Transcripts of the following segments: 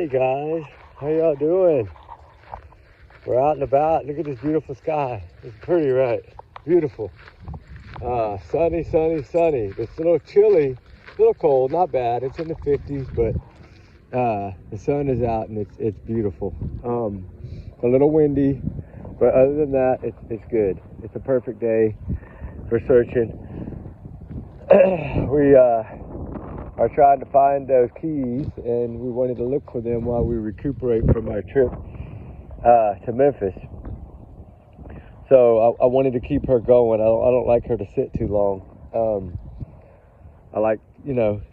Hey guys, how y'all doing? We're out and about. Look at this beautiful sky. It's pretty, right? Beautiful. Sunny. It's a little chilly, a little cold, not bad. It's in the 50s, but the sun is out and it's beautiful. A little windy, but other than that, it's good. It's a perfect day for searching. We are trying to find those keys, and we wanted to look for them while we recuperate from our trip to Memphis. So I wanted to keep her going. I don't like her to sit too long. I like,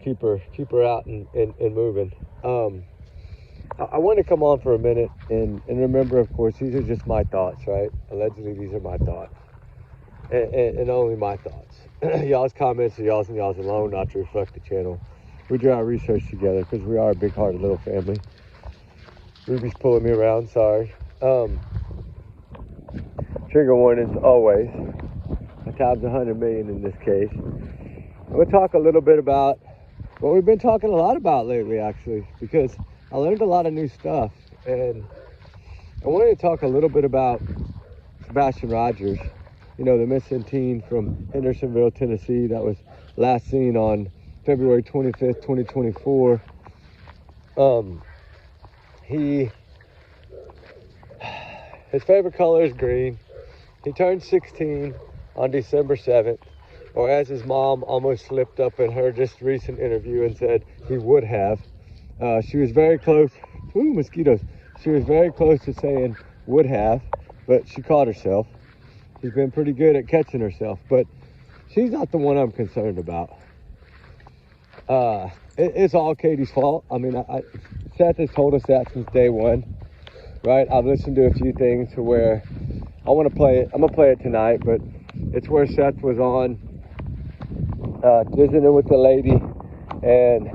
keep her out and moving. I want to come on for a minute and remember, of course, these are just my thoughts, right? Allegedly, these are my thoughts, and only my thoughts. Y'all's comments are y'all's and y'all's alone, not to reflect the channel. We do our research together because we are a big-hearted little family. Ruby's pulling me around, sorry. Trigger warnings always. Times 100 million in this case. I'm going to talk a little bit about what we've been talking a lot about lately, actually, because I learned a lot of new stuff. And I wanted to talk a little bit about Sebastian Rogers, the missing teen from Hendersonville, Tennessee, that was last seen on February 25th, 2024. His favorite color is green. He turned 16 on December 7th, or as his mom almost slipped up in her just recent interview and said he would have. She was very close. Ooh, mosquitoes. She was very close to saying would have, but she caught herself. She's been pretty good at catching herself, but she's not the one I'm concerned about. It's all Katie's fault. I mean, Seth has told us that since day one, right? I've listened to a few things to where I want to play it. I'm going to play it tonight, but it's where Seth was on visiting with the lady, and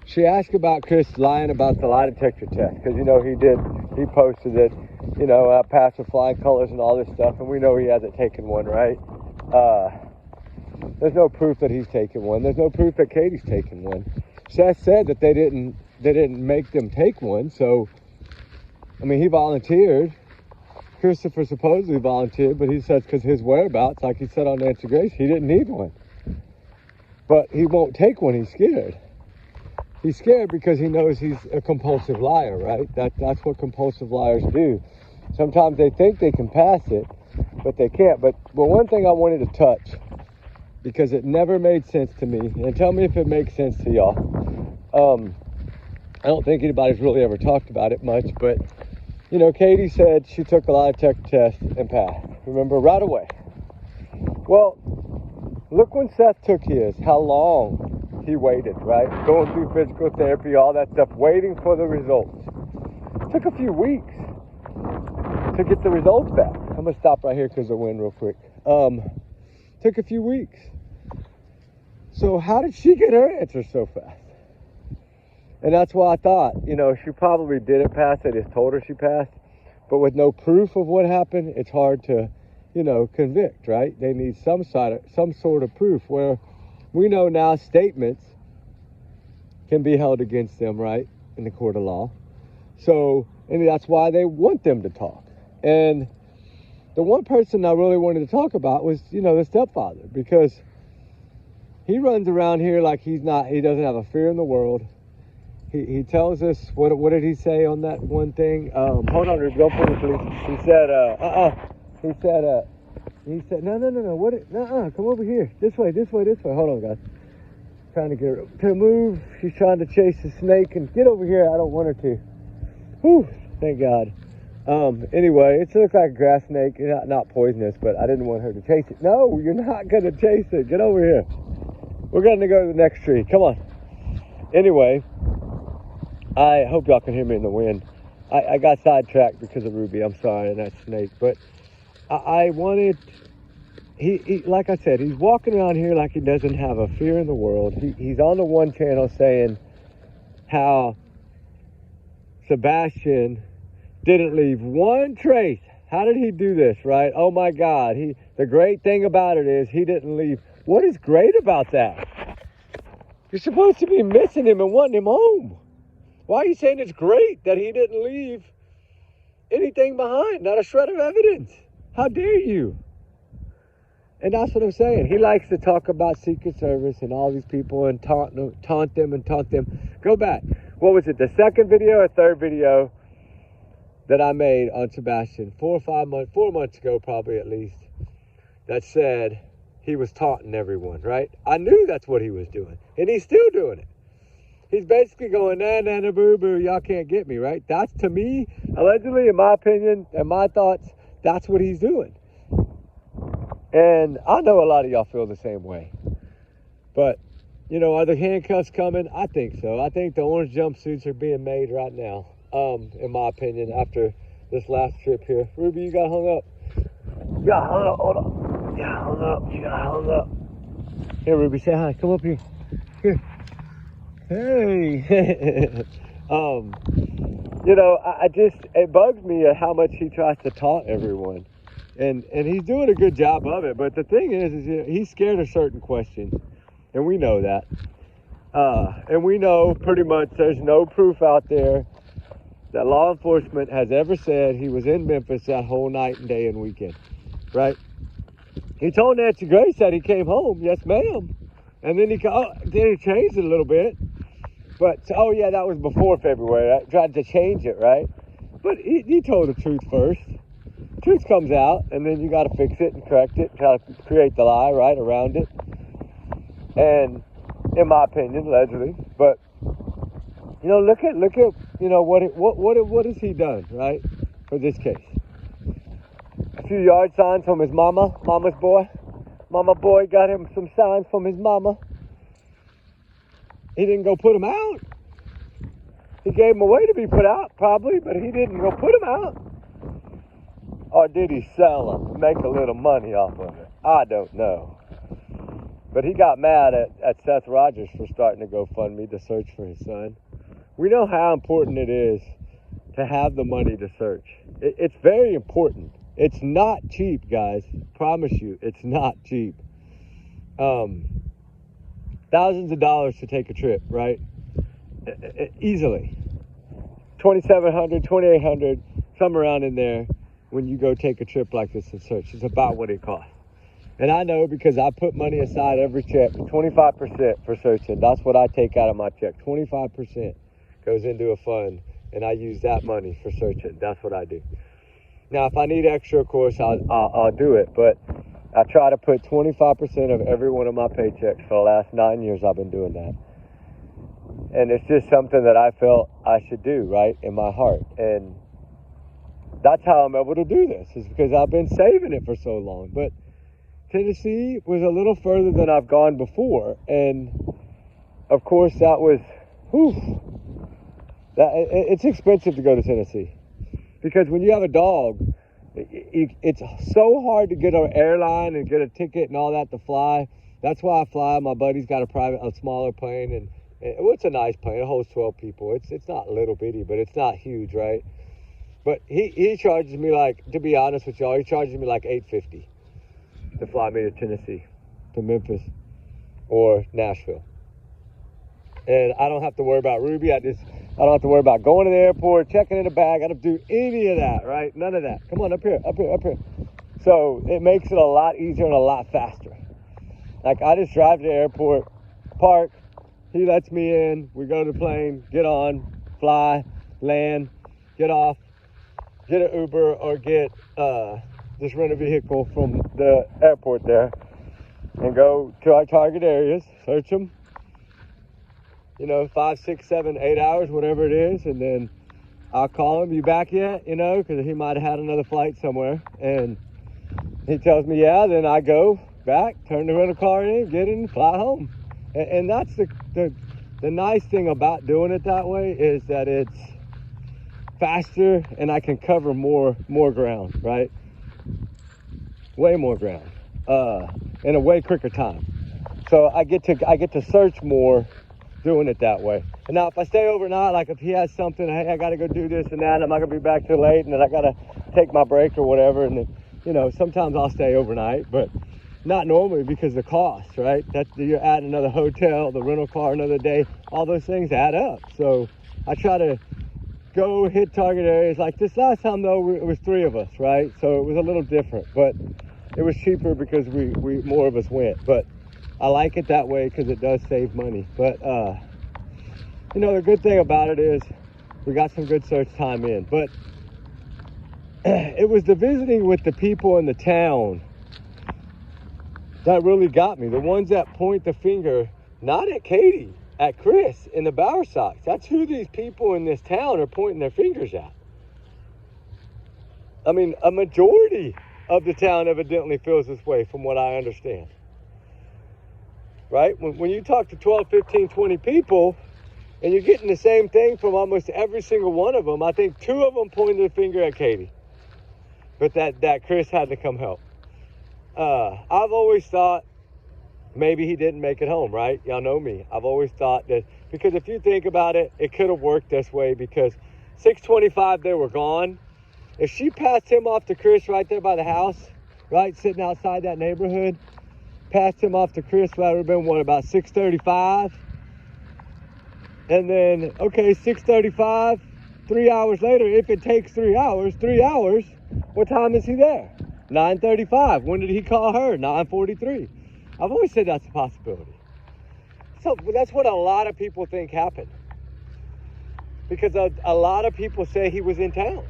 she asked about Chris lying about the lie detector test, because, he posted it, passed with flying colors and all this stuff, and we know he hasn't taken one, right? There's no proof that he's taken one. There's no proof that Katie's taken one. Seth said that they didn't make them take one, so, he volunteered. Christopher supposedly volunteered, but he says because his whereabouts, like he said on Nancy Grace, he didn't need one. But he won't take one. He's scared. He's scared because he knows he's a compulsive liar, right? That's what compulsive liars do. Sometimes they think they can pass it, but they can't. But one thing I wanted to touch, because it never made sense to me, and tell me if it makes sense to y'all. I don't think anybody's really ever talked about it much, but, Katie said she took a lie detector test and passed. Remember, right away. Well, look when Seth took his, how long he waited, right? Going through physical therapy, all that stuff, waiting for the results. It took a few weeks to get the results back. I'm going to stop right here because of the wind real quick. Took a few weeks. So how did she get her answer so fast? And that's why I thought, she probably didn't pass. They just told her she passed. But with no proof of what happened, it's hard to, convict, right? They need some sort of proof, where we know now statements can be held against them, right, in the court of law. So, and that's why they want them to talk. And the one person I really wanted to talk about was, the stepfather, because he runs around here like he doesn't have a fear in the world. He tells us, what did he say on that one thing? Hold on, Ruby, don't pull me, please. He said, no, come over here. This way. Hold on, guys. Trying to get her to move. She's trying to chase the snake, and get over here. I don't want her to. Whew, thank God. Anyway, it looks like a grass snake, not poisonous, but I didn't want her to chase it. No, you're not going to chase it. Get over here. We're going to go to the next tree. Come on. Anyway, I hope y'all can hear me in the wind. I got sidetracked because of Ruby. I'm sorry, and that snake. But I wanted, he like I said, he's walking around here like he doesn't have a fear in the world. He's on the one channel saying how Sebastian didn't leave one trace. How did he do this, right? Oh my God. The great thing about it is he didn't leave. What is great about that? You're supposed to be missing him and wanting him home. Why are you saying it's great that he didn't leave anything behind? Not a shred of evidence. How dare you? And that's what I'm saying. He likes to talk about Secret Service and all these people and taunt them. Go back. What was it? The second video or third video that I made on Sebastian 4 months ago, probably at least, that said he was taunting everyone, right? I knew that's what he was doing. And he's still doing it. He's basically going, nah, boo, y'all can't get me, right? That's, to me, allegedly, in my opinion, and my thoughts, that's what he's doing. And I know a lot of y'all feel the same way. But, you know, are the handcuffs coming? I think so. I think the orange jumpsuits are being made right now, in my opinion, after this last trip here. Ruby, you got hung up. You got hung up. Hold on. You got hung up. You got hung up. Here, Ruby, say hi. Come up here. Here. Hey. You know, it bugs me at how much he tries to taunt everyone. And he's doing a good job of it. But the thing is you know, he's scared of certain questions. And we know that. And we know pretty much there's no proof out there that law enforcement has ever said he was in Memphis that whole night and day and weekend. Right? He told Nancy Grace that he came home. Yes, ma'am. And then he changed it a little bit. But, oh yeah, that was before February. I tried to change it, right? But he told the truth first. Truth comes out, and then you got to fix it and correct it, try to create the lie right around it. And in my opinion, allegedly, but you know, look at you know what has he done, right, for this case? A few yard signs from his mama's boy. Mama boy got him some signs from his mama. He didn't go put them out. He gave them away to be put out, probably, but he didn't go put them out. Or did he sell them to make a little money off of it? I don't know. But he got mad at Seth Rogers for starting to GoFundMe to search for his son. We know how important it is to have the money to search. It's very important. It's not cheap, guys. Promise you, it's not cheap. Thousands of dollars to take a trip, right? Easily. $2,700, $2,800, somewhere around in there. When you go take a trip like this and search, it's about what it costs. And I know because I put money aside every check, 25% for searching. That's what I take out of my check. 25% goes into a fund, and I use that money for searching. That's what I do. Now, if I need extra, of course, I'll do it. But I try to put 25% of every one of my paychecks for the last 9 years. I've been doing that. And it's just something that I felt I should do, right, in my heart. And that's how I'm able to do this, is because I've been saving it for so long. But Tennessee was a little further than I've gone before. And, of course, that was, it's expensive to go to Tennessee. Because when you have a dog, it's so hard to get an airline and get a ticket and all that to fly. That's why I fly. My buddy's got a smaller plane. And it's a nice plane. It holds 12 people. It's not little bitty, but it's not huge, right? But he charges me, like, to be honest with y'all, he charges me like $850 to fly me to Tennessee, to Memphis, or Nashville. And I don't have to worry about Ruby. I don't have to worry about going to the airport, checking in a bag. I don't do any of that, right? None of that. Come on, up here. So it makes it a lot easier and a lot faster. Like, I just drive to the airport, park, he lets me in, we go to the plane, get on, fly, land, get off, get an Uber, or just rent a vehicle from the airport there and go to our target areas, search them, 5, 6, 7, 8 hours, whatever it is, and then I'll call him, you back yet? Because he might have had another flight somewhere, and he tells me, yeah, then I go back, turn the rental car in, get in, fly home. And that's the nice thing about doing it that way, is that it's faster and I can cover more ground, right? Way more ground, in a way quicker time. So I get to search more doing it that way. And now if I stay overnight, like if he has something, hey, I got to go do this and that, I'm not gonna be back till late, and then I got to take my break or whatever, and then, sometimes I'll stay overnight, but Not normally, because the cost, right? You're adding another hotel, the rental car another day, all those things add up. So I try to go hit target areas. Like this last time though, it was 3 of us, right? So it was a little different, but it was cheaper because we more of us went. But I like it that way because it does save money. But you know, the good thing about it is we got some good search time in. But it was the visiting with the people in the town that really got me. The ones that point the finger, not at Katie, at Chris in the Bower Sox. That's who these people in this town are pointing their fingers at. I mean, a majority of the town evidently feels this way from what I understand. Right? When you talk to 12, 15, 20 people, and you're getting the same thing from almost every single one of them, I think 2 of them pointed their finger at Katie. But that Chris had to come help. I've always thought maybe he didn't make it home, right? Y'all know me. I've always thought that, because if you think about it, it could have worked this way, because 6:25 they were gone. If she passed him off to Chris right there by the house, right, sitting outside that neighborhood, passed him off to Chris, that would have been, what, about 6:35? And then, okay, 6:35, 3 hours later, if it takes 3 hours, what time is he there? 9:35. When did he call her? 9:43. I've always said that's a possibility. So that's what a lot of people think happened. Because a lot of people say he was in town.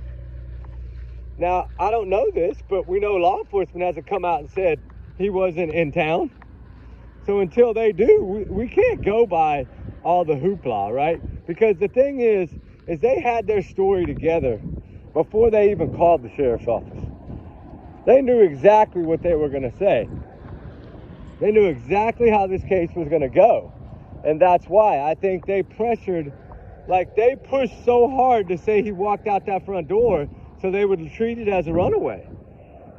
Now, I don't know this, but we know law enforcement hasn't come out and said he wasn't in town. So until they do, we can't go by all the hoopla, right? Because the thing is they had their story together before they even called the sheriff's office. They knew exactly what they were going to say. They knew exactly how this case was going to go. And that's why I think they pressured, like they pushed so hard to say he walked out that front door so they would treat it as a runaway.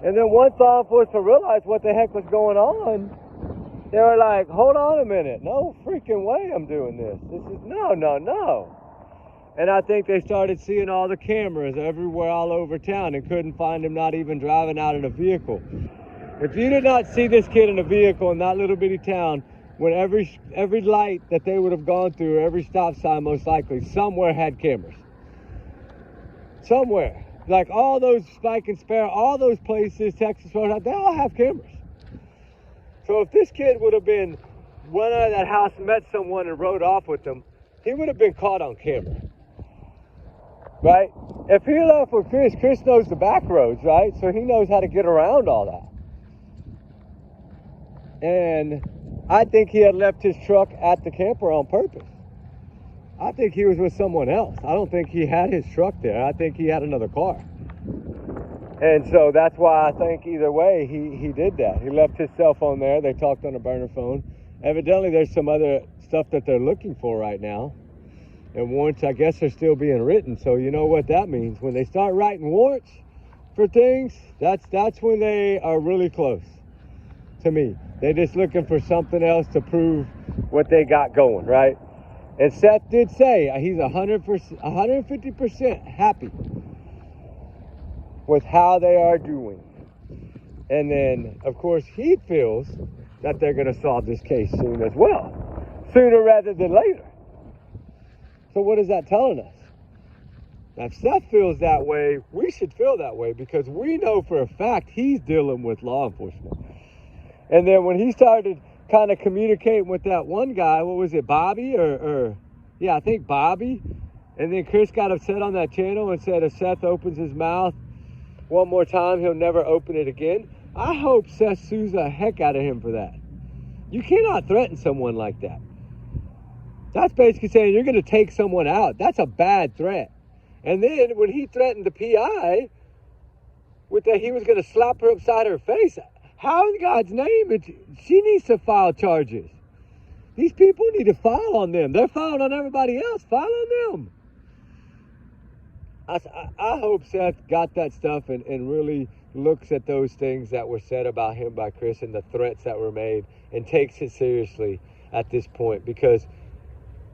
And then once law enforcement realized what the heck was going on, they were like, hold on a minute. No freaking way I'm doing this. This is, no. And I think they started seeing all the cameras everywhere all over town and couldn't find him, not even driving out in a vehicle. If you did not see this kid in a vehicle in that little bitty town, when every light that they would have gone through, every stop sign most likely, somewhere had cameras. Somewhere. Like all those Spike and Spare, all those places, Texas Road, they all have cameras. So if this kid would have been went out of that house, met someone and rode off with them, he would have been caught on camera. Right? If he left with Chris knows the back roads, right? So he knows how to get around all that. And I think he had left his truck at the camper on purpose. I think he was with someone else. I don't think he had his truck there. I think he had another car. And so that's why I think either way he did that. He left his cell phone there. They talked on a burner phone. Evidently there's some other stuff that they're looking for right now. And warrants, I guess, are still being written. So you know what that means. When they start writing warrants for things, that's when they are really close to me. They're just looking for something else to prove what they got going, right? And Seth did say he's 150% happy with how they are doing. And then, of course, he feels that they're going to solve this case soon as well. Sooner rather than later. So what is that telling us? Now, if Seth feels that way, we should feel that way, because we know for a fact he's dealing with law enforcement. And then when he started kind of communicating with that one guy, what was it, Bobby? Yeah, I think Bobby. And then Chris got upset on that channel and said if Seth opens his mouth one more time, he'll never open it again. I hope Seth sues the heck out of him for that. You cannot threaten someone like that. That's basically saying you're going to take someone out. That's a bad threat. And then when he threatened the PI with that he was going to slap her upside her face, how in God's name? She needs to file charges. These people need to file on them. They're filing on everybody else. File on them. I hope Seth got that stuff and really looks at those things that were said about him by Chris and the threats that were made and takes it seriously at this point. Because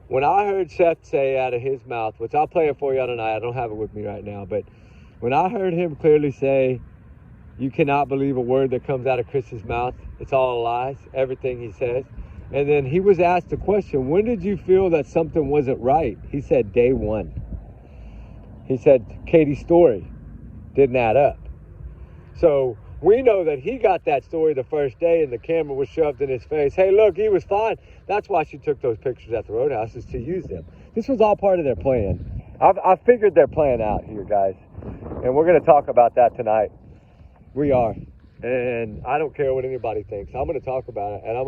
when I heard Seth say out of his mouth, which I'll play it for you tonight, I don't have it with me right now, but when I heard him clearly say You cannot believe a word that comes out of Chris's mouth. It's all lies, everything he says. And then he was asked the question, when did you feel that something wasn't right? He said, day one. He said, Katie's story didn't add up. So we know that he got that story the first day and the camera was shoved in his face. Hey, look, he was fine. That's why she took those pictures at the roadhouse, is to use them. This was all part of their plan. I've figured their plan out here, guys. And we're going to talk about that tonight. We are. And I don't care what anybody thinks. I'm going to talk about it. And I'm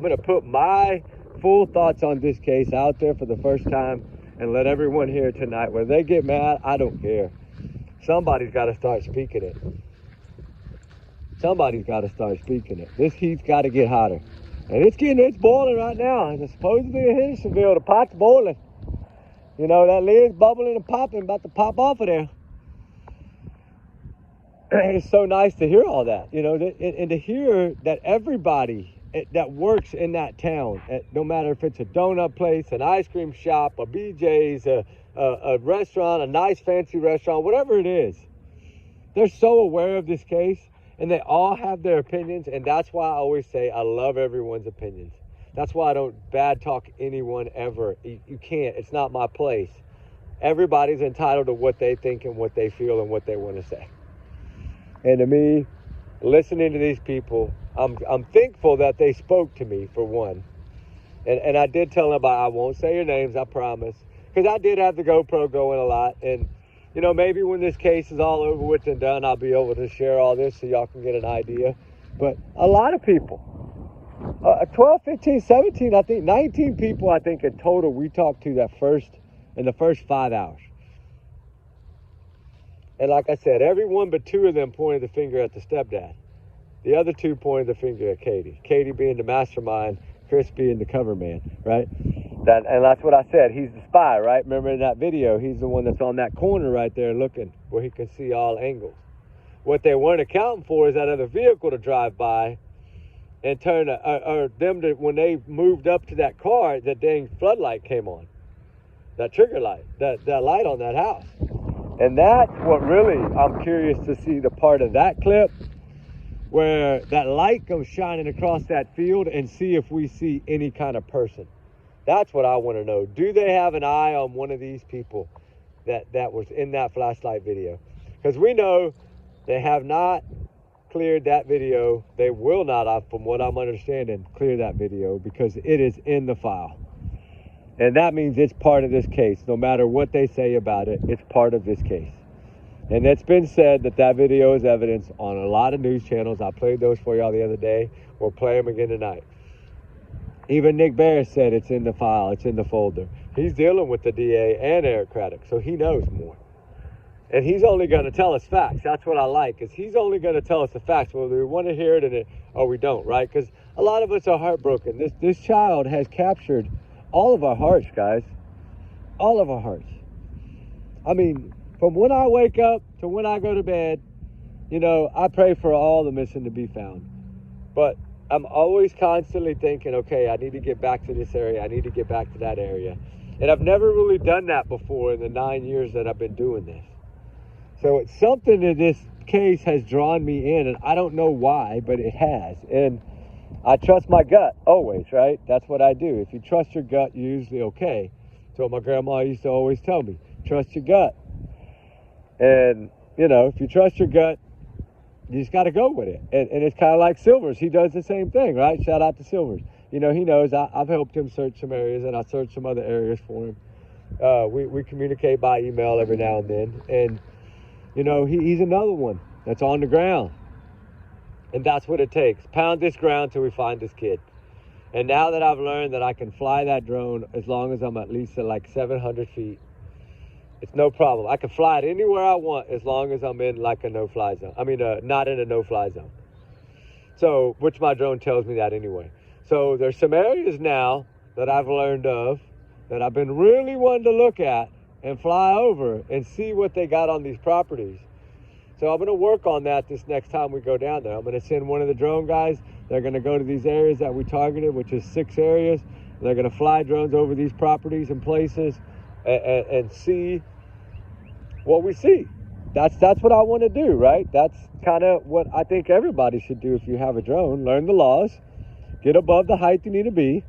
going to put my full thoughts on this case out there for the first time and let everyone hear it tonight. Whether they get mad, I don't care. Somebody's got to start speaking it. Somebody's got to start speaking it. This heat's got to get hotter. And it's boiling right now. It's supposedly in Hendersonville. The pot's boiling. You know, that lid's bubbling and popping, about to pop off of there. It's so nice to hear all that, you know, and to hear that everybody that works in that town, no matter if it's a donut place, an ice cream shop, a BJ's, a restaurant, a nice fancy restaurant, whatever it is, they're so aware of this case, and they all have their opinions, and that's why I always say I love everyone's opinions. That's why I don't bad talk anyone ever. You can't. It's not my place. Everybody's entitled to what they think and what they feel and what they want to say. And to me, listening to these people, I'm thankful that they spoke to me, for one. And I did tell them, I won't say your names, I promise. Because I did have the GoPro going a lot. And, you know, maybe when this case is all over with and done, I'll be able to share all this so y'all can get an idea. But a lot of people, 12, 15, 17, I think 19 people, I think in total we talked to in the first 5 hours. And like I said, everyone but two of them pointed the finger at the stepdad. The other two pointed the finger at Katie. Katie being the mastermind, Chris being the cover man, right? And that's what I said. He's the spy, right? Remember in that video, he's the one that's on that corner right there looking where he can see all angles. What they weren't accounting for is that other vehicle to drive by and turn, or them to, when they moved up to that car, that dang floodlight came on. That trigger light, that light on that house. And that's what really, I'm curious to see the part of that clip where that light goes shining across that field and see if we see any kind of person. That's what I want to know. Do they have an eye on one of these people that was in that flashlight video? Because we know they have not cleared that video. They will not, from what I'm understanding, clear that video because it is in the file. And that means it's part of this case. No matter what they say about it, it's part of this case. And it's been said that video is evidence on a lot of news channels. I played those for y'all the other day. We'll play them again tonight. Even Nick Barris said it's in the file, it's in the folder. He's dealing with the DA and Eric Craddock, so he knows more. And he's only going to tell us facts. That's what I like, is he's only going to tell us the facts, whether we want to hear it or we don't, right? Because a lot of us are heartbroken. This child has captured all of our hearts, guys. All of our hearts. I mean, from when I wake up to when I go to bed, you know, I pray for all the missing to be found. But I'm always constantly thinking, okay, I need to get back to this area. I need to get back to that area. And I've never really done that before in the 9 years that I've been doing this. So it's something that this case has drawn me in, and I don't know why, but it has. And I trust my gut always, right? That's what I do. If you trust your gut, you're usually okay. So my grandma used to always tell me, trust your gut. And, you know, if you trust your gut, you just got to go with it. And it's kind of like Silvers. He does the same thing, right? Shout out to Silvers. You know, he knows I've helped him search some areas, and I searched some other areas for him. We communicate by email every now and then. And, you know, he's another one that's on the ground. And that's what it takes. Pound this ground till we find this kid. And now that I've learned that I can fly that drone as long as I'm at least at like 700 feet, it's no problem. I can fly it anywhere I want as long as I'm in like a no-fly zone. I mean, not in a no-fly zone. So, which my drone tells me that anyway. So there's some areas now that I've learned of that I've been really wanting to look at and fly over and see what they got on these properties. So I'm going to work on that this next time we go down there. I'm going to send one of the drone guys. They're going to go to these areas that we targeted, which is 6 areas. They're going to fly drones over these properties and places and see what we see. that's what I want to do, right? That's kind of what I think everybody should do if you have a drone. Learn the laws, get above the height you need to be.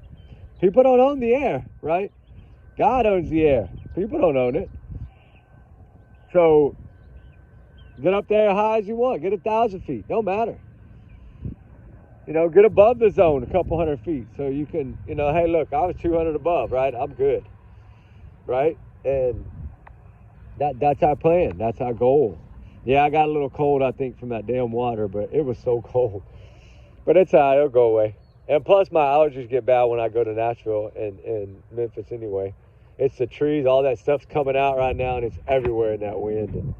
People don't own the air, right? God owns the air. People don't own it. So get up there high as you want. Get 1,000 feet. Don't matter. Get above the zone a couple hundred feet so you can, hey, look, I was 200 above, right? I'm good, right? And that's our plan. That's our goal. Yeah, I got a little cold, I think, from that damn water, but it was so cold. But it's all right. It'll go away. And plus, my allergies get bad when I go to Nashville and Memphis anyway. It's the trees. All that stuff's coming out right now, and it's everywhere in that wind.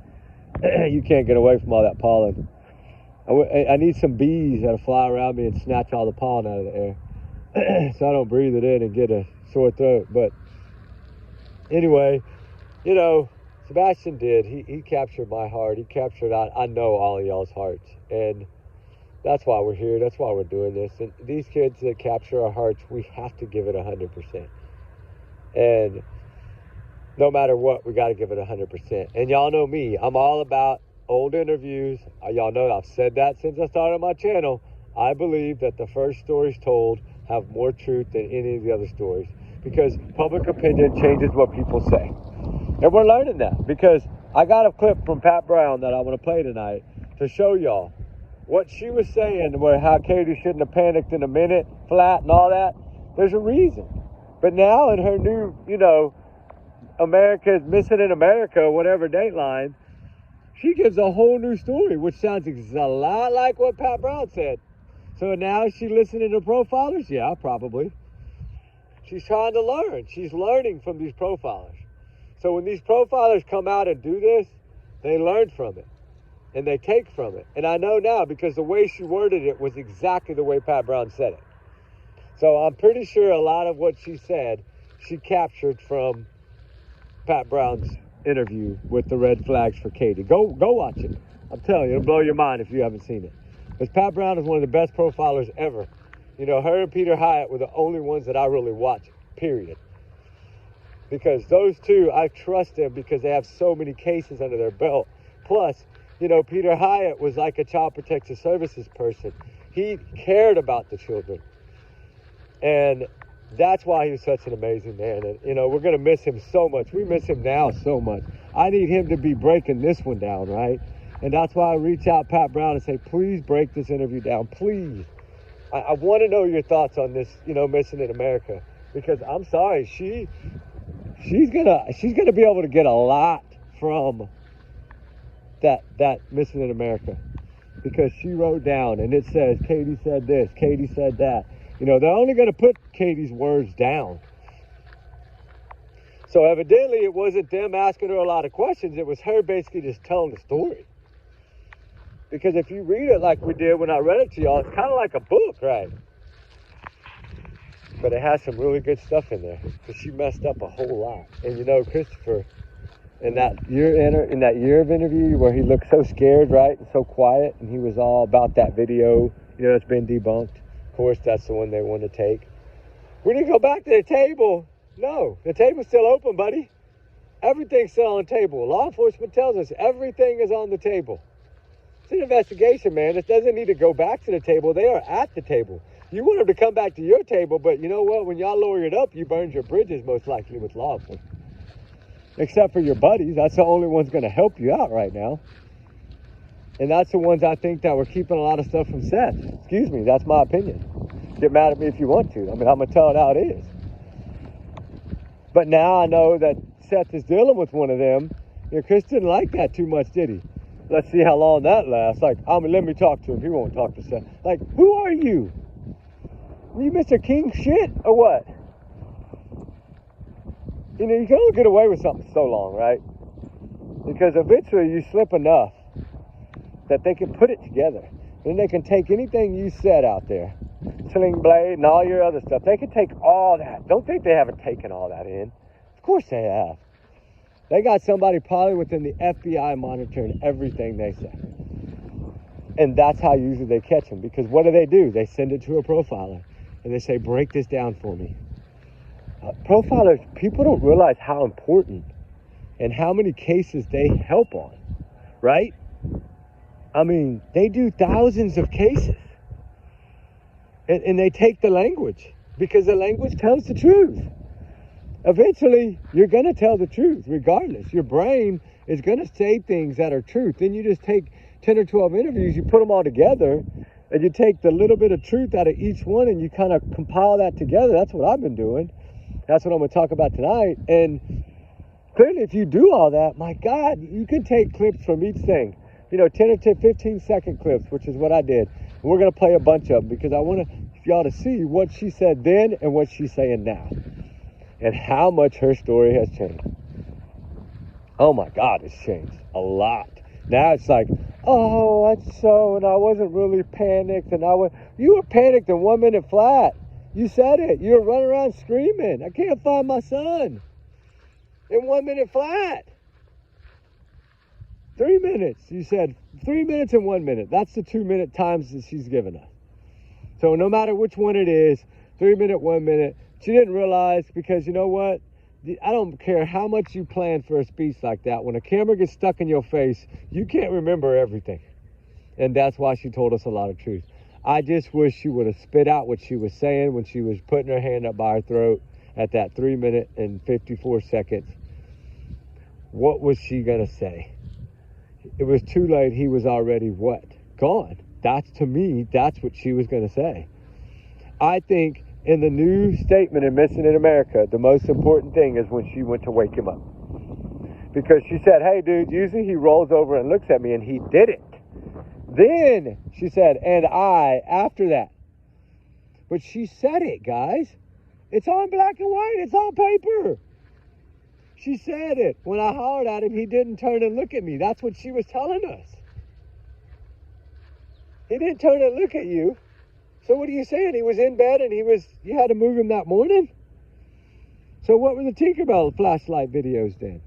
And you can't get away from all that pollen. I need some bees that'll fly around me and snatch all the pollen out of the air so I don't breathe it in and get a sore throat. But anyway, Sebastian did. He captured my heart. He captured, I know, all of y'all's hearts. And that's why we're here. That's why we're doing this. And these kids that capture our hearts, we have to give it 100%. And no matter what, we got to give it 100%. And y'all know me. I'm all about old interviews. Y'all know I've said that since I started my channel. I believe that the first stories told have more truth than any of the other stories, because public opinion changes what people say. And we're learning that, because I got a clip from Pat Brown that I want to play tonight to show y'all what she was saying, where how Katie shouldn't have panicked in a minute flat and all that. There's a reason. But now in her new, America's Missing in America, whatever dateline, she gives a whole new story, which sounds a lot like what Pat Brown said. So now is she listening to profilers? Yeah, probably. She's trying to learn. She's learning from these profilers. So when these profilers come out and do this, they learn from it and they take from it. And I know now, because the way she worded it was exactly the way Pat Brown said it. So I'm pretty sure a lot of what she said, she captured from Pat Brown's interview with the red flags for Katie. Go watch it. I'm telling you, it'll blow your mind if you haven't seen it. Because Pat Brown is one of the best profilers ever. Her and Peter Hyatt were the only ones that I really watched, period. Because those two, I trust them because they have so many cases under their belt. Plus, Peter Hyatt was like a child protective services person. He cared about the children. And that's why he was such an amazing man. And, we're going to miss him so much. We miss him now so much. I need him to be breaking this one down, right? And that's why I reach out Pat Brown and say, please break this interview down, please. I want to know your thoughts on this, Missing in America. Because I'm sorry, she's gonna be able to get a lot from that Missing in America. Because she wrote down, and it says, Katie said this, Katie said that. They're only going to put Katie's words down. So evidently it wasn't them asking her a lot of questions. It was her basically just telling the story. Because if you read it like we did when I read it to y'all, it's kind of like a book, right? But it has some really good stuff in there. Because she messed up a whole lot. And Christopher, in that year of interview where he looked so scared, right? And so quiet. And he was all about that video, that's been debunked. Of course, that's the one they want to take. We need to go back to the table. No, the table's still open, buddy. Everything's still on the table. Law enforcement tells us everything is on the table. It's an investigation, man. It doesn't need to go back to the table. They are at the table. You want them to come back to your table, but you know what? When y'all lower it up, you burned your bridges most likely with law enforcement. Except for your buddies. That's the only one's going to help you out right now. And that's the ones I think that were keeping a lot of stuff from Seth. Excuse me, that's my opinion. Get mad at me if you want to. I'm going to tell it how it is. But now I know that Seth is dealing with one of them. Chris didn't like that too much, did he? Let's see how long that lasts. Let me talk to him. He won't talk to Seth. Who are you? Are you Mr. King shit or what? You can only get away with something so long, right? Because eventually you slip enough that they can put it together. Then they can take anything you said out there, Sling Blade and all your other stuff. They can take all that. Don't think they haven't taken all that in. Of course they have. They got somebody probably within the FBI monitoring everything they say. And that's how usually they catch them. Because what do? They send it to a profiler. And they say, break this down for me. Profilers, people don't realize how important and how many cases they help on. right? I mean, they do thousands of cases. And they take the language because the language tells the truth. Eventually, you're going to tell the truth regardless. Your brain is going to say things that are truth. Then you just take 10 or 12 interviews, you put them all together, and you take the little bit of truth out of each one and you kind of compile that together. That's what I've been doing. That's what I'm going to talk about tonight. And clearly, if you do all that, my God, you can take clips from each thing. 10 or 15-second clips, which is what I did. And we're going to play a bunch of them because I want y'all to see what she said then and what she's saying now. And how much her story has changed. Oh my God, it's changed a lot. Now it's like, oh, and I wasn't really panicked. You were panicked in 1 minute flat. You said it. You were running around screaming, I can't find my son. In 1 minute flat. 3 minutes. You said 3 minutes and 1 minute. That's the 2 minute times that she's given us. So no matter which one it is, 3 minute, 1 minute, she didn't realize, because you know what? I don't care how much you plan for a speech like that. When a camera gets stuck in your face, you can't remember everything. And that's why she told us a lot of truth. I just wish she would have spit out what she was saying when she was putting her hand up by her throat at that 3 minute and 54 seconds. What was she going to say? It was too late. He was already what? Gone. To me, that's what she was going to say. I think in the new statement in Missing in America, the most important thing is when she went to wake him up. Because she said, hey, dude, usually he rolls over and looks at me, and he didn't. Then she said, and I, after that. But she said it, guys. It's on black and white. It's on paper. She said it. When I hollered at him, he didn't turn and look at me. That's what she was telling us. He didn't turn and look at you. So what are you saying? He was in bed and you had to move him that morning? So what were the Tinkerbell flashlight videos then?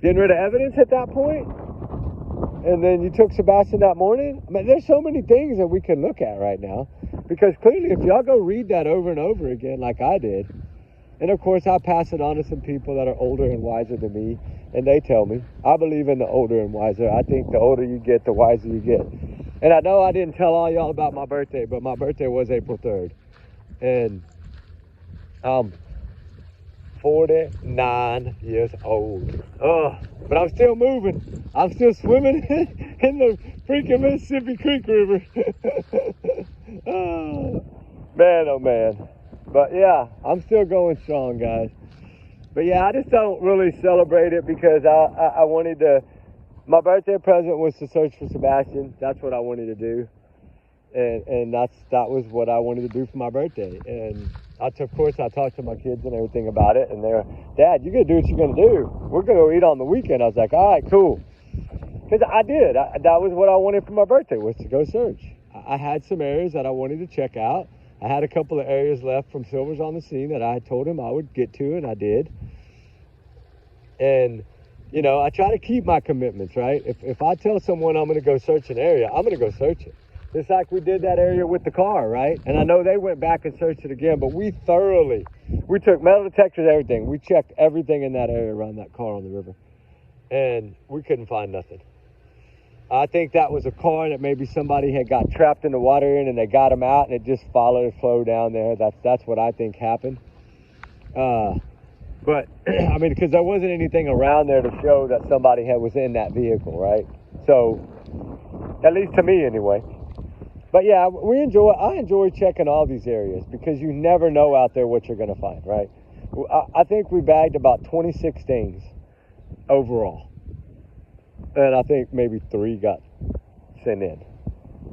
Getting rid of evidence at that point? And then you took Sebastian that morning? I mean, there's so many things that we can look at right now. Because clearly, if y'all go read that over and over again like I did, and of course I pass it on to some people that are older and wiser than me, and they tell me, I believe in the older and wiser. I think the older you get, the wiser you get. And I know I didn't tell all y'all about my birthday, but my birthday was April 3rd. And I'm 49 years old. But I'm still moving. I'm still swimming in the freaking Mississippi Creek River. Oh, man, oh man. But yeah, I'm still going strong, guys. But yeah, I just don't really celebrate it because I wanted to. My birthday present was to search for Sebastian. That's what I wanted to do. And that was what I wanted to do for my birthday. And of course, I talked to my kids and everything about it. And they're, Dad, you're going to do what you're going to do. We're going to go eat on the weekend. I was like, all right, cool. Because I did. That was what I wanted for my birthday, was to go search. I had some areas that I wanted to check out. I had a couple of areas left from Silvers on the Scene that I had told him I would get to, and I did. And I try to keep my commitments, right? If I tell someone I'm going to go search an area, I'm going to go search it. Just like we did that area with the car, right? And I know they went back and searched it again, but we took metal detectors, everything. We checked everything in that area around that car on the river. And we couldn't find nothing. I think that was a car that maybe somebody had got trapped in the water and they got him out and it just followed the flow down there. That's what I think happened. But, I mean, because there wasn't anything around there to show that somebody was in that vehicle, right? So, at least to me anyway. But yeah, I enjoy checking all these areas because you never know out there what you're going to find, right? I think we bagged about 26 things overall. And I think maybe 3 got sent in.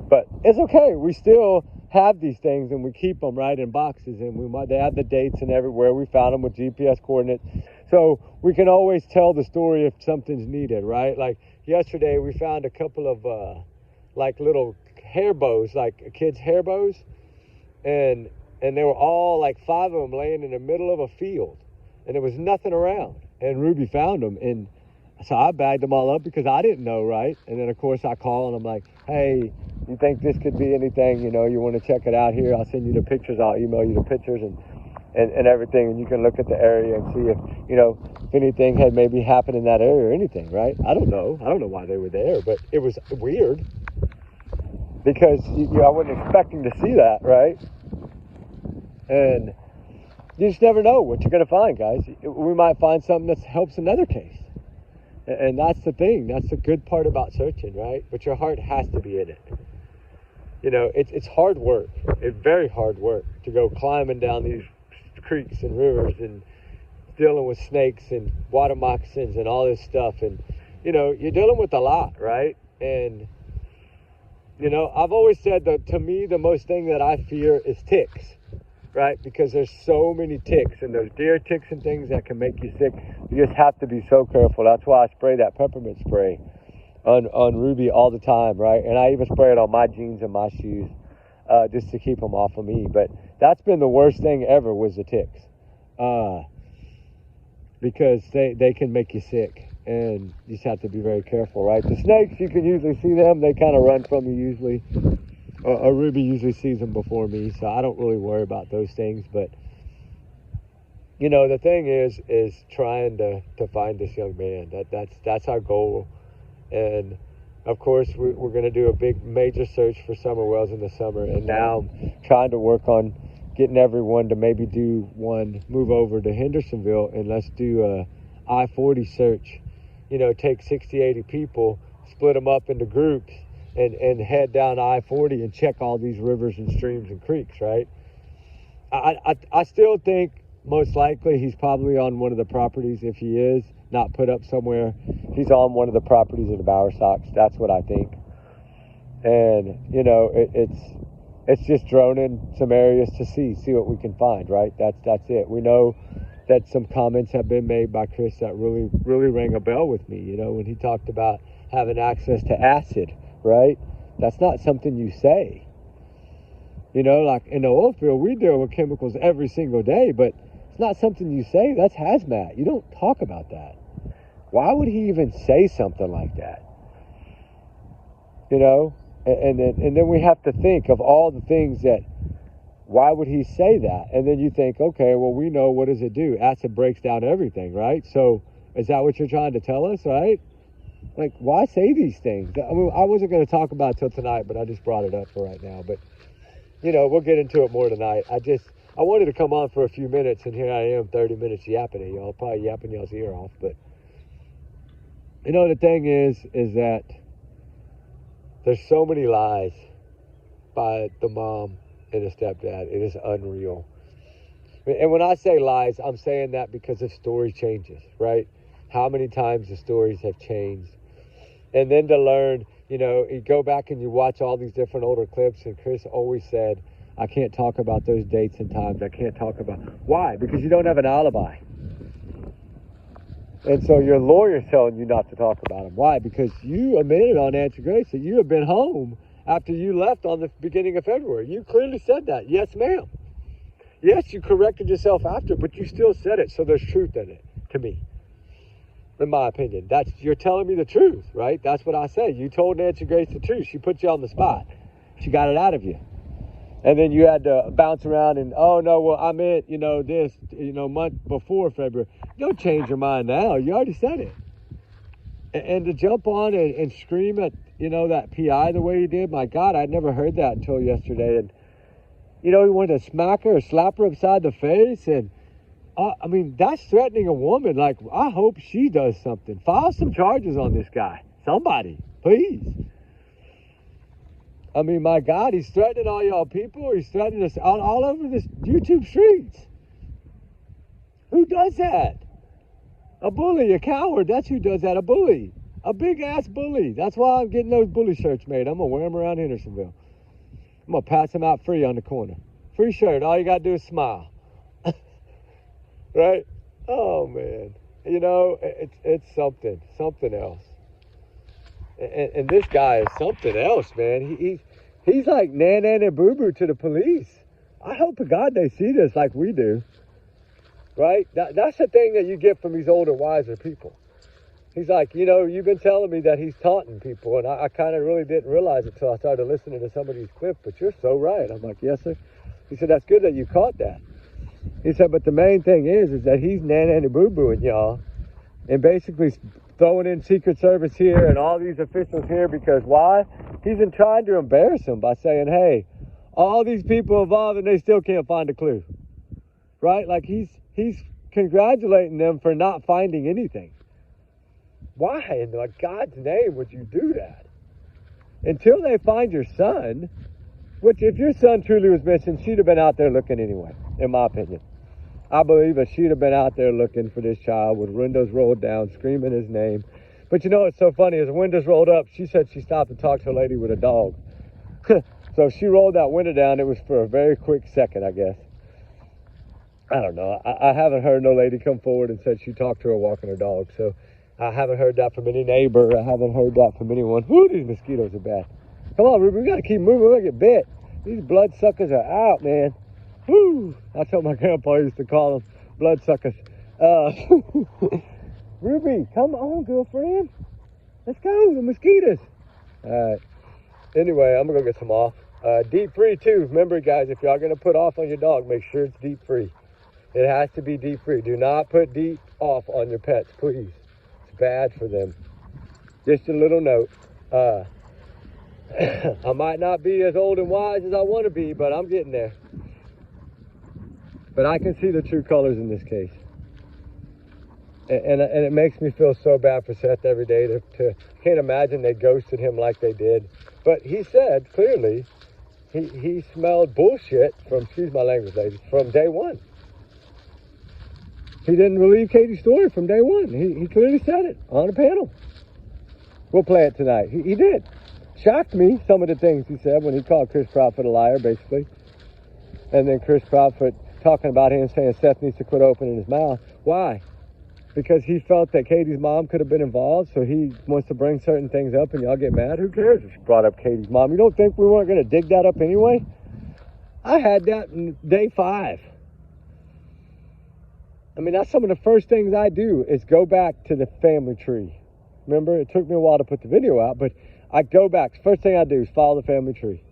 But it's okay. We still have these things and we keep them right in boxes, and they have the dates and everywhere. We found them with GPS coordinates. So we can always tell the story if something's needed, right? Like yesterday we found a couple of like little hair bows, like kids' hair bows. And they were all like 5 of them laying in the middle of a field. And there was nothing around. And Ruby found them. And so I bagged them all up because I didn't know, right? And then, of course, I call and I'm like, hey, you think this could be anything? You want to check it out here? I'll send you the pictures. I'll email you the pictures. and everything, and you can look at the area and see if, if anything had maybe happened in that area or anything, right? I don't know why they were there, but it was weird because I wasn't expecting to see that, right? And you just never know what you're going to find, guys. We might find something that helps another case. And that's the thing. That's the good part about searching, right? But your heart has to be in it. It's hard work. It's very hard work to go climbing down these creeks and rivers and dealing with snakes and water moccasins and all this stuff. And, you're dealing with a lot, right? And, I've always said that to me, the most thing that I fear is ticks, right? Because there's so many ticks, and those deer ticks and things that can make you sick. You just have to be so careful. That's why I spray that peppermint spray on Ruby all the time, right? And I even spray it on my jeans and my shoes just to keep them off of me. But that's been the worst thing ever, was the ticks, because they can make you sick, and you just have to be very careful, right? The snakes, you can usually see them. They kind of run from you usually. Ruby usually sees them before me, so I don't really worry about those things. But the thing is trying to find this young man. That's our goal. And of course, we're going to do a big major search for summer wells in the summer. And now I'm trying to work on getting everyone to maybe move over to Hendersonville, and let's do a I-40 search. Take 60, 80 people, split them up into groups, and head down I-40 and check all these rivers and streams and creeks, right? I still think most likely he's probably on one of the properties. If he is not put up somewhere, he's on one of the properties of the Bowerstocks. That's what I think. And, it's just droning some areas to see what we can find, right? That's it. We know that some comments have been made by Chris that really, really rang a bell with me, when he talked about having access to acid, right? That's not something you say. Like in the oil field, we deal with chemicals every single day, but it's not something you say. That's hazmat. You don't talk about that. Why would he even say something like that? And then we have to think of all the things that, why would he say that? And then you think, okay, well, we know, what does it do? Acid breaks down everything, right? So is that what you're trying to tell us, right? Like, why say these things? I mean, I wasn't going to talk about it till tonight, but I just brought it up for right now. But, we'll get into it more tonight. I wanted to come on for a few minutes, and here I am, 30 minutes yapping at y'all, probably yapping y'all's ear off. But, the thing is that there's so many lies by the mom and the stepdad. It is unreal. And when I say lies, I'm saying that because the story changes, right? How many times the stories have changed. And then to learn, you go back and you watch all these different older clips, and Chris always said, I can't talk about those dates and times. I can't talk about. Why? Because you don't have an alibi. And so your lawyer's telling you not to talk about them. Why? Because you admitted on Answer Grace that you have been home after you left on the beginning of February. You clearly said that. Yes, ma'am. Yes, you corrected yourself after, but you still said it. So there's truth in it, to me. In my opinion, you're telling me the truth, right? That's what I say. You told Nancy Grace the truth. She put you on the spot. She got it out of you. And then you had to bounce around and, oh, no, well, I meant, this, month before February. Don't change your mind now. You already said it. And to jump on and scream at, that PI the way he did, my God, I'd never heard that until yesterday. And, he wanted to smack her or slap her upside the face. And, that's threatening a woman. Like, I hope she does something. File some charges on this guy. Somebody, please. My God, he's threatening all y'all people. He's threatening us all over this YouTube streets. Who does that? A bully, a coward. That's who does that, a bully. A big-ass bully. That's why I'm getting those bully shirts made. I'm going to wear them around Hendersonville. I'm going to pass them out free on the corner. Free shirt. All you got to do is smile. Right? Oh, man. It's something else. And this guy is something else, man. He's like nan and boo-boo to the police. I hope to God they see this like we do. Right? That's the thing that you get from these older, wiser people. He's like, you've been telling me that he's taunting people, and I kind of really didn't realize it until I started listening to some of these clips, but you're so right. I'm like, yes, sir. He said, that's good that you caught that. He said, but the main thing is that he's nanny boo-booing y'all and basically throwing in Secret Service here and all these officials here because why? He's been trying to embarrass them by saying, hey, all these people involved and they still can't find a clue. Right? Like he's congratulating them for not finding anything. Why in God's name would you do that? Until they find your son, which if your son truly was missing, she'd have been out there looking anyway, in my opinion. I believe that she'd have been out there looking for this child with windows rolled down, screaming his name. But you know what's so funny? As the windows rolled up, she said she stopped to talk to a lady with a dog. So she rolled that window down. It was for a very quick second, I guess. I don't know. I haven't heard no lady come forward and said she talked to her walking her dog. So I haven't heard that from any neighbor. I haven't heard that from anyone. Whoo, these mosquitoes are bad. Come on, Ruby, we got to keep moving. We're going to get bit. These bloodsuckers are out, man. Whoo! That's what my grandpa used to call them, bloodsuckers. Ruby, come on, girlfriend. Let's go, the mosquitoes. All right. Anyway, I'm going to go get some off. Deep free, too. Remember, guys, if y'all going to put off on your dog, make sure it's deep free. It has to be deep free. Do not put deep off on your pets, please. It's bad for them. Just a little note. I might not be as old and wise as I want to be, but I'm getting there. But I can see the true colors in this case. And it makes me feel so bad for Seth every day. Can't imagine they ghosted him like they did. But he said, clearly, he smelled bullshit from, excuse my language, ladies, from day one. He didn't believe Katie's story from day one. He clearly said it on a panel. We'll play it tonight. He did. Shocked me, some of the things he said when he called Chris Proudfoot a liar, basically. And then Chris Proudfoot talking about him saying Seth needs to quit opening his mouth. Why? Because he felt that Katie's mom could have been involved, so he wants to bring certain things up and y'all get mad. Who cares if she brought up Katie's mom? You don't think we weren't going to dig that up anyway? I had that in day 5. I mean, that's some of the first things I do is go back to the family tree. Remember, it took me a while to put the video out, but I go back. First thing I do is follow the family tree.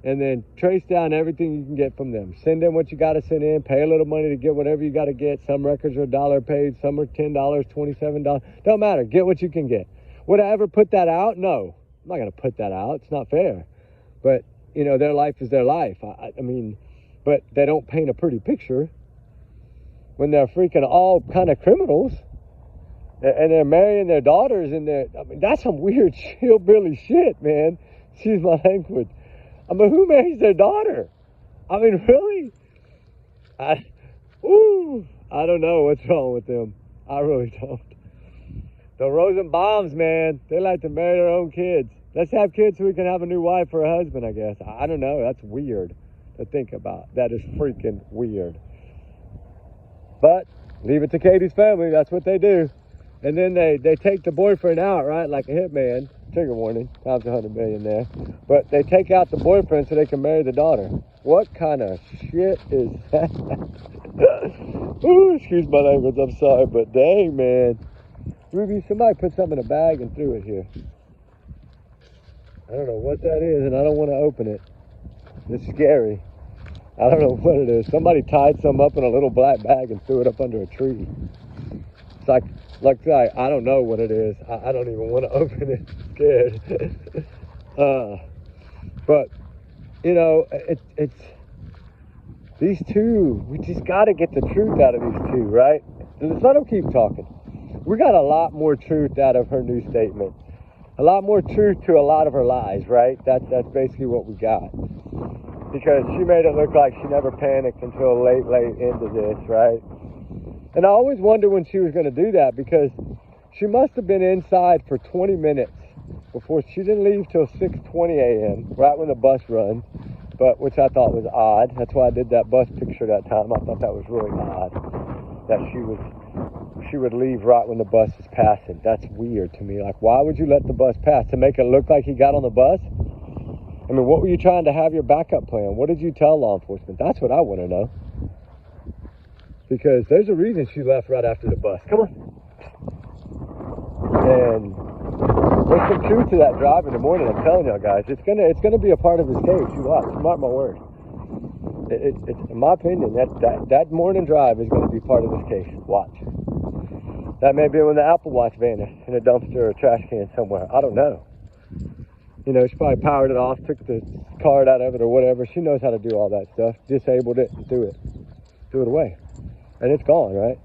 And then trace down everything you can get from them. Send in what you got to send in. Pay a little money to get whatever you got to get. Some records are $1 a page. Some are $10, $27. Don't matter. Get what you can get. Would I ever put that out? No. I'm not going to put that out. It's not fair. But, you know, their life is their life. I mean, but they don't paint a pretty picture when they're freaking all kind of criminals. And they're marrying their daughters. And I mean, that's some weird hillbilly shit, man. Excuse my language. I mean, who marries their daughter? I mean, really? I don't know what's wrong with them. I really don't. The Rosenbaums, man, they like to marry their own kids. Let's have kids so we can have a new wife or a husband, I guess. I don't know. That's weird to think about. That is freaking weird. But leave it to Katie's family. That's what they do. And then they take the boyfriend out, right, like a hitman. Trigger warning, times 100 million there. But they take out the boyfriend so they can marry the daughter. What kind of shit is that? Ooh, excuse my language, I'm sorry, but dang, man. Ruby, somebody put something in a bag and threw it here. I don't know what that is, and I don't want to open it. It's scary. I don't know what it is. Somebody tied some up in a little black bag and threw it up under a tree. It's like I don't know what it is. I don't even want to open it. I'm scared. But you know, it's these two. We just got to get the truth out of these two, right? Let's let them keep talking. We got a lot more truth out of her new statement. A lot more truth to a lot of her lies, right? That's basically what we got. Because she made it look like she never panicked until late into this, right? And I always wondered when she was going to do that because she must have been inside for 20 minutes before she didn't leave till 6:20 a.m., right when the bus runs, but which I thought was odd. That's why I did that bus picture that time. I thought that was really odd that she would leave right when the bus is passing. That's weird to me. Like, why would you let the bus pass? To make it look like he got on the bus? I mean, what were you trying to have your backup plan? What did you tell law enforcement? That's what I want to know. Because there's a reason she left right after the bus. Come on. And there's some truth to that drive in the morning. I'm telling y'all guys, it's gonna be a part of his case. You watch. Mark my word. It's in my opinion, that morning drive is going to be part of this case. Watch. That may be when the Apple Watch vanished in a dumpster or a trash can somewhere. I don't know. You know, she probably powered it off, took the card out of it or whatever. She knows how to do all that stuff. Disabled it and threw it away. And it's gone, right?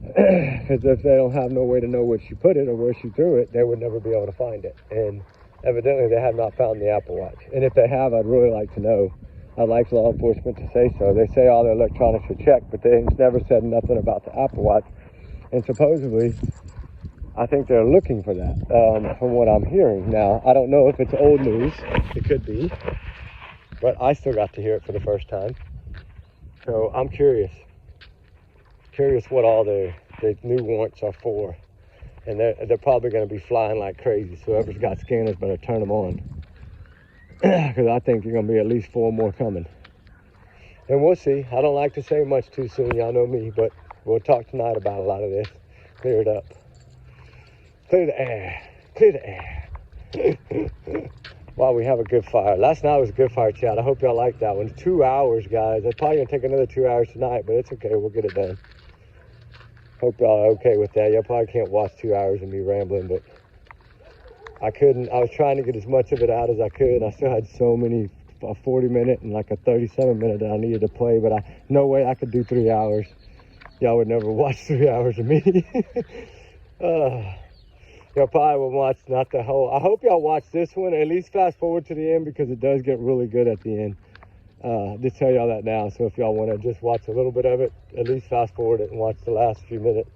Because if they don't have no way to know where she put it or where she threw it, they would never be able to find it. And evidently they have not found the Apple Watch. And if they have, I'd really like to know. I'd like law enforcement to say so. They say all their electronics are checked, but they've never said nothing about the Apple Watch. And supposedly, I think they're looking for that, from what I'm hearing. Now, I don't know if it's old news. It could be. But I still got to hear it for the first time. So I'm curious. Curious what all the new warrants are for. And they're probably going to be flying like crazy. So whoever's got scanners better turn them on. Because I think there's going to be at least 4 more coming. And we'll see. I don't like to say much too soon. Y'all know me. But we'll talk tonight about a lot of this. Clear it up. Clear the air. Clear the air. While we have a good fire. Last night was a good fire chat. I hope y'all like that one. 2 hours, guys. It's probably going to take another 2 hours tonight. But it's okay. We'll get it done. Hope y'all are okay with that. Y'all probably can't watch 2 hours of me rambling. But I couldn't. I was trying to get as much of it out as I could. I still had so many, a 40-minute and like a 37-minute that I needed to play. But no way I could do 3 hours. Y'all would never watch 3 hours of me. Y'all probably will watch not the whole. I hope y'all watch this one. At least fast forward to the end because it does get really good at the end. Just tell y'all that now. So if y'all want to just watch a little bit of it, at least fast forward it and watch the last few minutes.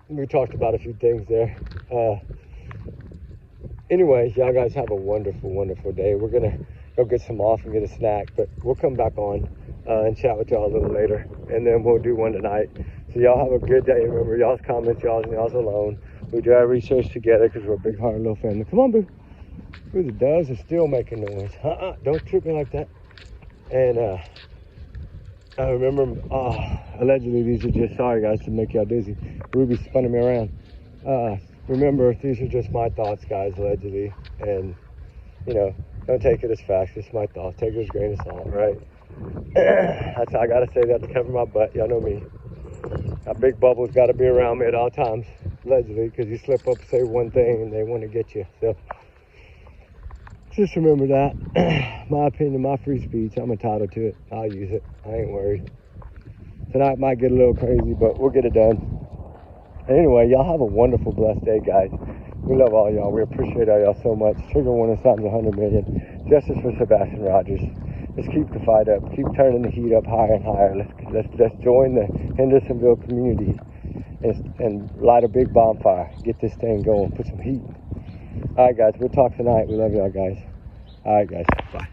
We talked about a few things there. Anyways, y'all guys have a wonderful, wonderful day. We're going to go get some off and get a snack, but we'll come back on and chat with y'all a little later. And then we'll do one tonight. So y'all have a good day. Remember, y'all's comments, y'all's alone. We do our research together because we're a big hearted little family. Come on, boo. Ooh, the doves are still making noise. Don't trip me like that. And I remember, allegedly these are just, sorry guys to make y'all dizzy. Ruby's spinning me around. Remember, these are just my thoughts, guys, allegedly. And, you know, don't take it as facts. It's my thoughts. Take it as a grain of salt, right? That's I gotta say that to cover my butt. Y'all know me. A big bubble's got to be around me at all times, allegedly, because you slip up and say one thing and they want to get you. So just remember that. My opinion, my free speech, I'm entitled to it. I'll use it. I ain't worried. Tonight might get a little crazy, but we'll get it done. Anyway, y'all have a wonderful, blessed day, guys. We love all y'all. We appreciate all y'all so much. Trigger warning signs 100 million. Justice for Sebastian Rogers. Let's keep the fight up. Keep turning the heat up higher and higher. Let's join the Hendersonville community and light a big bonfire. Get this thing going. Put some heat. All right, guys. We'll talk tonight. We love y'all, guys. All right, guys. Bye.